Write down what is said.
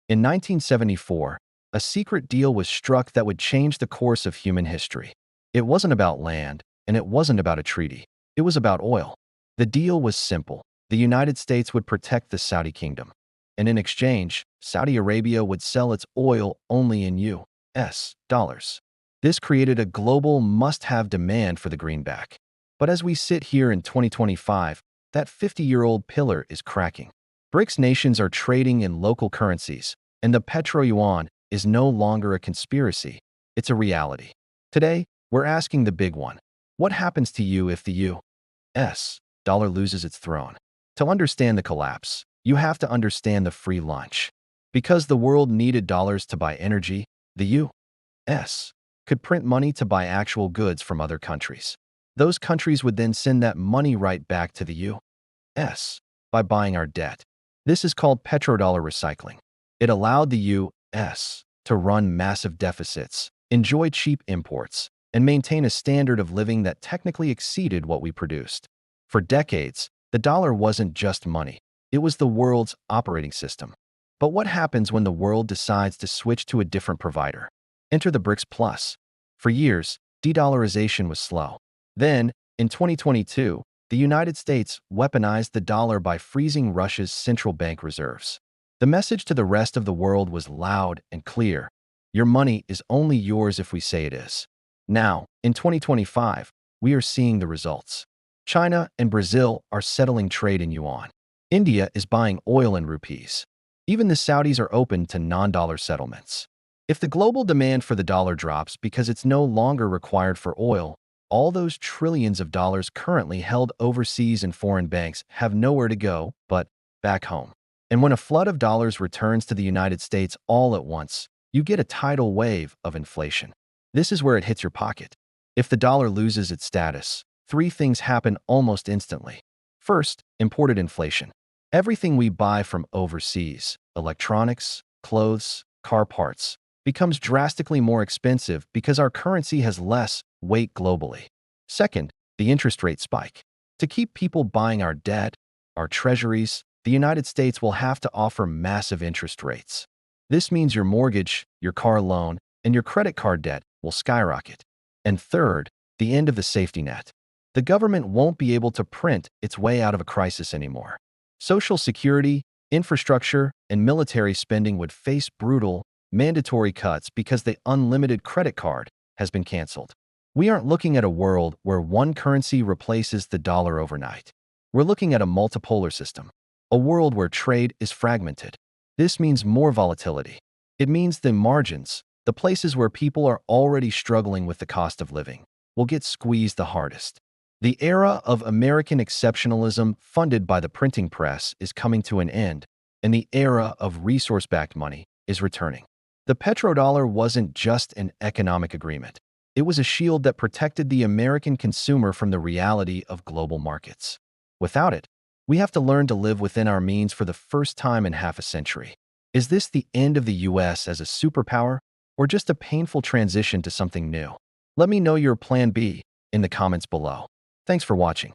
In 1974, a secret deal was struck that would change the course of human history. It wasn't about land, and it wasn't about a treaty. It was about oil. The deal was simple. The United States would protect the Saudi kingdom, and in exchange, Saudi Arabia would sell its oil only in U.S. dollars. This created a global must-have demand for the greenback. But as we sit here in 2025, that 50-year-old pillar is cracking. BRICS nations are trading in local currencies, and the petro-yuan is no longer a conspiracy. It's a reality. Today, we're asking the big one. What happens to you if the U.S. dollar loses its throne? To understand the collapse, you have to understand the free lunch. Because the world needed dollars to buy energy, the U.S. could print money to buy actual goods from other countries. Those countries would then send that money right back to the U.S. by buying our debt. This is called petrodollar recycling. It allowed the U.S. to run massive deficits, enjoy cheap imports, and maintain a standard of living that technically exceeded what we produced. For decades, the dollar wasn't just money. It was the world's operating system. But what happens when the world decides to switch to a different provider? Enter the BRICS Plus. For years, de-dollarization was slow. Then, in 2022, the United States weaponized the dollar by freezing Russia's central bank reserves. The message to the rest of the world was loud and clear. Your money is only yours if we say it is. Now, in 2025, we are seeing the results. China and Brazil are settling trade in yuan. India is buying oil in rupees. Even the Saudis are open to non-dollar settlements. If the global demand for the dollar drops because it's no longer required for oil, all those trillions of dollars currently held overseas in foreign banks have nowhere to go but back home. And when a flood of dollars returns to the United States all at once, you get a tidal wave of inflation. This is where it hits your pocket. If the dollar loses its status, three things happen almost instantly. First, imported inflation. Everything we buy from overseas, electronics, clothes, car parts, becomes drastically more expensive because our currency has less weight globally. Second, the interest rate spike. To keep people buying our debt, our treasuries, the United States will have to offer massive interest rates. This means your mortgage, your car loan, and your credit card debt will skyrocket. And third, the end of the safety net. The government won't be able to print its way out of a crisis anymore. Social security, infrastructure, and military spending would face brutal, mandatory cuts because the unlimited credit card has been canceled. We aren't looking at a world where one currency replaces the dollar overnight. We're looking at a multipolar system, a world where trade is fragmented. This means more volatility. It means the margins, the places where people are already struggling with the cost of living, will get squeezed the hardest. The era of American exceptionalism funded by the printing press is coming to an end, and the era of resource-backed money is returning. The petrodollar wasn't just an economic agreement. It was a shield that protected the American consumer from the reality of global markets. Without it, we have to learn to live within our means for the first time in half a century. Is this the end of the U.S. as a superpower, or just a painful transition to something new? Let me know your plan B in the comments below. Thanks for watching.